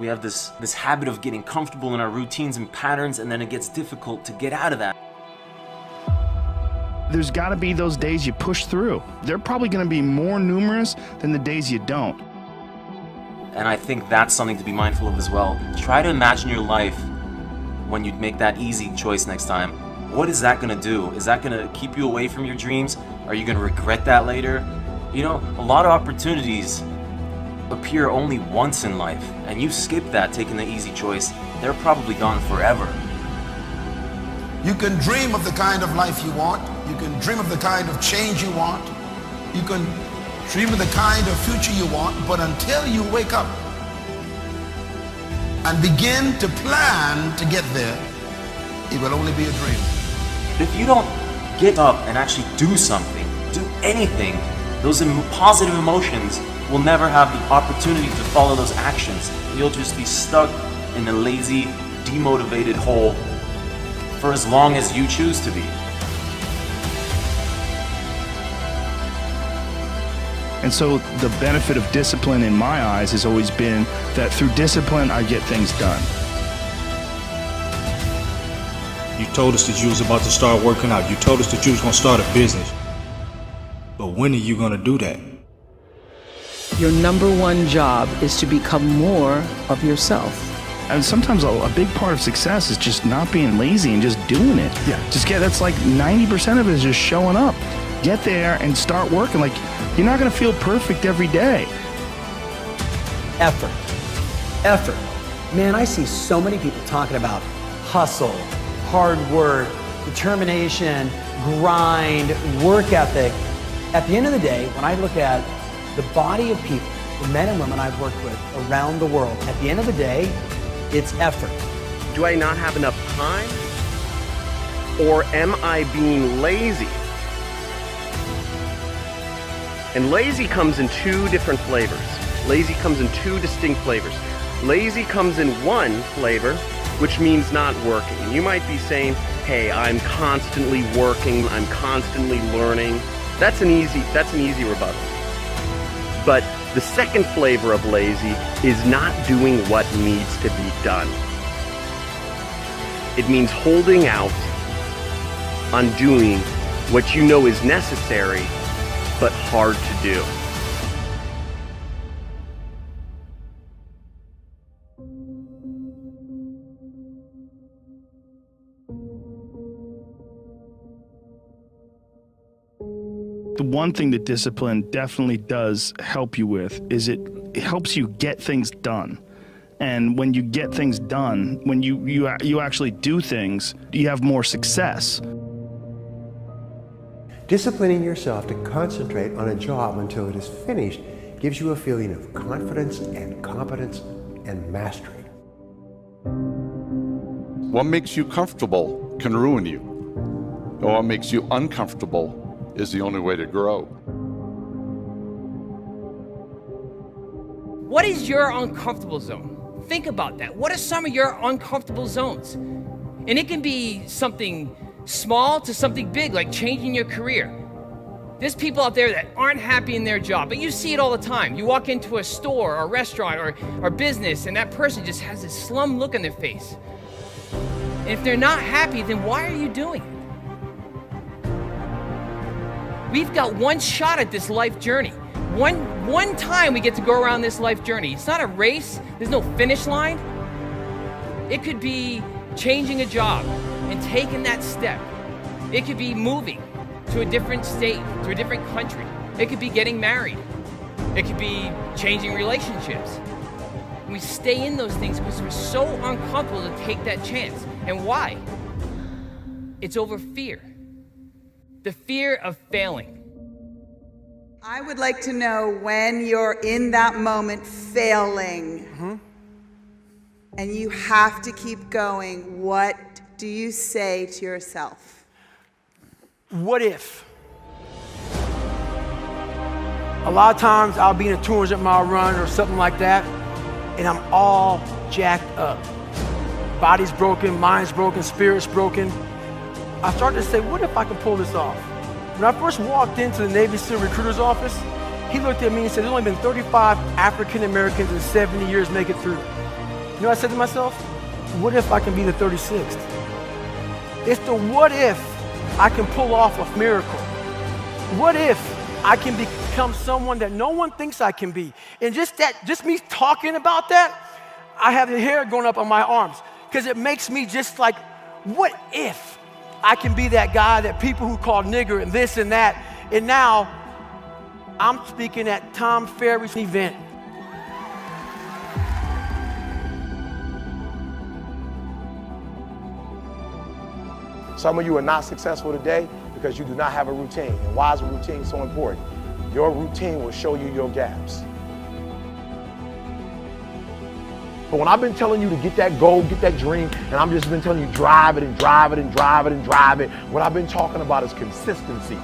We have this habit of getting comfortable in our routines and patterns, and then it gets difficult to get out of that. There's got to be those days you push through. They're probably going to be more numerous than the days you don't. And I think that's something to be mindful of as well. Try to imagine your life when you make that easy choice next time. What is that going to do? Is that going to keep you away from your dreams? Are you going to regret that later? You know, a lot of opportunities appear only once in life, and you skip that taking the easy choice, they're probably gone forever. You can dream of the kind of life you want. You can dream of the kind of change you want. You can dream of the kind of future you want, but until you wake up and begin to plan to get there, it will only be a dream. If you don't get up and actually do something, do anything, those positive emotions will never have the opportunity to follow those actions. You'll just be stuck in a lazy, demotivated hole for as long as you choose to be. And so the benefit of discipline in my eyes has always been that through discipline, I get things done. You told us that you was about to start working out. You told us that you was going to start a business. But when are you going to do that? Your number one job is to become more of yourself. And sometimes a big part of success is just not being lazy and just doing it. Yeah. That's like 90% of it is just showing up. Get there and start working. Like, you're not going to feel perfect every day. Effort. Man, I see so many people talking about hustle, hard work, determination, grind, work ethic. At the end of the day, when I look at the body of people, the men and women I've worked with around the world, at the end of the day, it's effort. Do I not have enough time? Or am I being lazy? And lazy comes in two different flavors. Lazy comes in two distinct flavors. Lazy comes in one flavor, which means not working. And you might be saying, hey, I'm constantly working, I'm constantly learning. That's an easy rebuttal. But the second flavor of lazy is not doing what needs to be done. It means holding out on doing what you know is necessary, but hard to do. The one thing that discipline definitely does help you with is it helps you get things done. And when you get things done, when you actually do things, you have more success. Disciplining yourself to concentrate on a job until it is finished gives you a feeling of confidence and competence and mastery. What makes you comfortable can ruin you. And what makes you uncomfortable is the only way to grow. What is your uncomfortable zone? Think about that. What are some of your uncomfortable zones? And it can be something small to something big, like changing your career. There's people out there that aren't happy in their job, but you see it all the time. You walk into a store or a restaurant or business, and that person just has this slum look on their face. And if they're not happy, then why are you doing it? We've got one shot at this life journey. One time we get to go around this life journey. It's not a race. There's no finish line. It could be changing a job and taking that step. It could be moving to a different state, to a different country. It could be getting married. It could be changing relationships. And we stay in those things because we're so uncomfortable to take that chance. And why? It's over fear. The fear of failing. I would like to know when you're in that moment failing and you have to keep going, what do you say to yourself? What if? A lot of times I'll be in a 200-mile run or something like that, and I'm all jacked up. Body's broken, mind's broken, spirit's broken. I started to say, what if I can pull this off? When I first walked into the Navy SEAL recruiter's office, he looked at me and said, there's only been 35 African Americans in 70 years make it through. You know what I said to myself? What if I can be the 36th? It's the what if I can pull off a miracle. What if I can become someone that no one thinks I can be? And just me talking about that, I have the hair going up on my arms because it makes me just like, what if I can be that guy that people who call nigger and this and that, and now I'm speaking at Tom Ferry's event. Some of you are not successful today because you do not have a routine. And why is a routine so important? Your routine will show you your gaps. But when I've been telling you to get that goal, get that dream, and I've just been telling you drive it and drive it and drive it and drive it, what I've been talking about is consistency.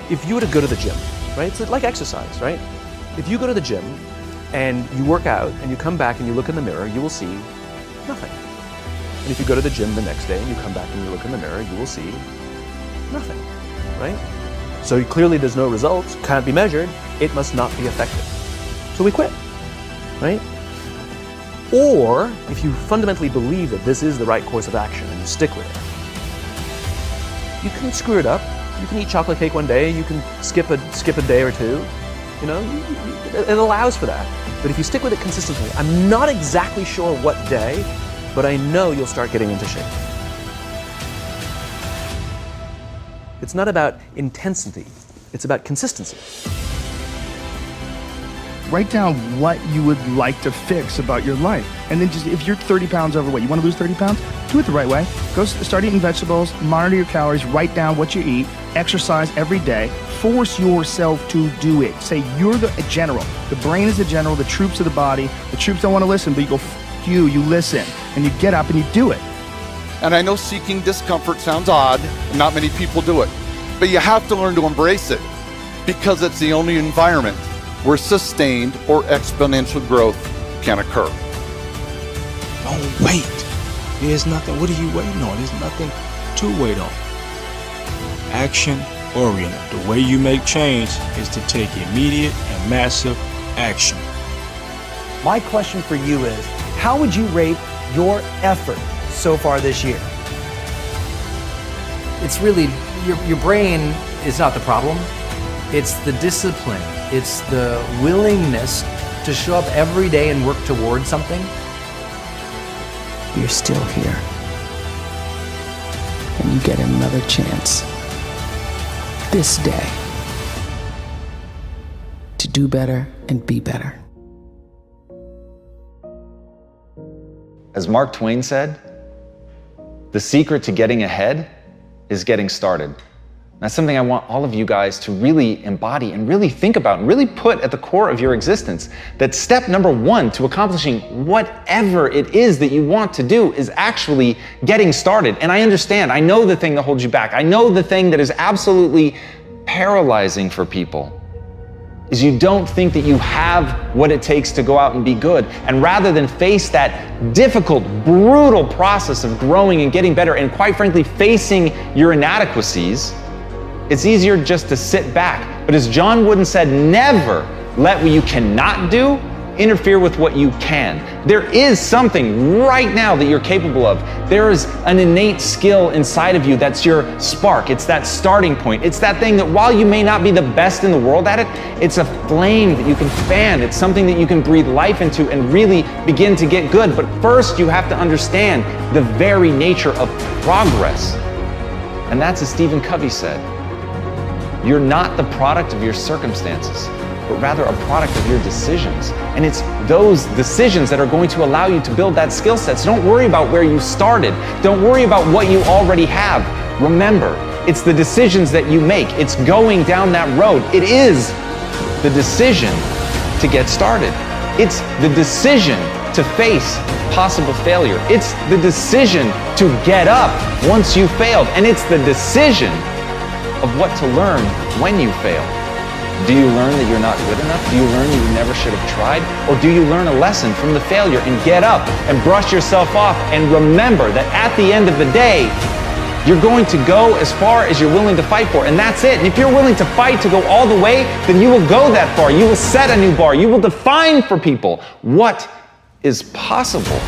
If you were to go to the gym, right? It's like exercise, right? If you go to the gym and you work out and you come back and you look in the mirror, you will see nothing. And if you go to the gym the next day and you come back and you look in the mirror, you will see nothing, right? So clearly there's no results, can't be measured, it must not be effective. So we quit, right? Or if you fundamentally believe that this is the right course of action and you stick with it, you can screw it up. You can eat chocolate cake one day, you can skip a day or two, you know, it allows for that. But if you stick with it consistently, I'm not exactly sure what day, but I know you'll start getting into shape. It's not about intensity, it's about consistency. Write down what you would like to fix about your life. And then just, if you're 30 pounds overweight, you want to lose 30 pounds? Do it the right way. Go start eating vegetables, monitor your calories, write down what you eat, exercise every day, force yourself to do it. Say you're the general. The brain is the general, the troops are the body. The troops don't want to listen, but you go, you listen, and you get up and you do it. And I know seeking discomfort sounds odd, and not many people do it, but you have to learn to embrace it because it's the only environment where sustained or exponential growth can occur. Don't wait. There's nothing, what are you waiting on? There's nothing to wait on. Action oriented. The way you make change is to take immediate and massive action. My question for you is, how would you rate your effort so far this year? It's really, your brain is not the problem. It's the discipline. It's the willingness to show up every day and work towards something. You're still here. And you get another chance this day to do better and be better. As Mark Twain said, the secret to getting ahead is getting started. That's something I want all of you guys to really embody and really think about and really put at the core of your existence. That step number one to accomplishing whatever it is that you want to do is actually getting started. And I understand, I know the thing that holds you back. I know the thing that is absolutely paralyzing for people is you don't think that you have what it takes to go out and be good. And rather than face that difficult, brutal process of growing and getting better and quite frankly facing your inadequacies, it's easier just to sit back. But as John Wooden said, never let what you cannot do interfere with what you can. There is something right now that you're capable of. There is an innate skill inside of you that's your spark. It's that starting point. It's that thing that while you may not be the best in the world at it, it's a flame that you can fan. It's something that you can breathe life into and really begin to get good. But first you have to understand the very nature of progress. And that's as Stephen Covey said. You're not the product of your circumstances, but rather a product of your decisions. And it's those decisions that are going to allow you to build that skill set. So don't worry about where you started. Don't worry about what you already have. Remember, it's the decisions that you make. It's going down that road. It is the decision to get started. It's the decision to face possible failure. It's the decision to get up once you failed. And it's the decision of what to learn when you fail. Do you learn that you're not good enough? Do you learn that you never should have tried? Or do you learn a lesson from the failure and get up and brush yourself off and remember that at the end of the day, you're going to go as far as you're willing to fight for, and that's it. And if you're willing to fight to go all the way, then you will go that far. You will set a new bar. You will define for people what is possible.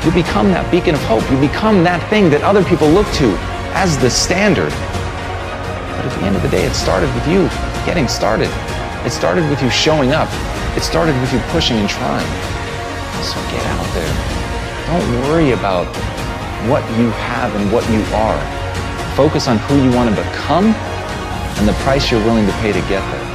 You become that beacon of hope. You become that thing that other people look to as the standard. But at the end of the day, it started with you getting started. It started with you showing up. It started with you pushing and trying. So get out there. Don't worry about what you have and what you are. Focus on who you want to become and the price you're willing to pay to get there.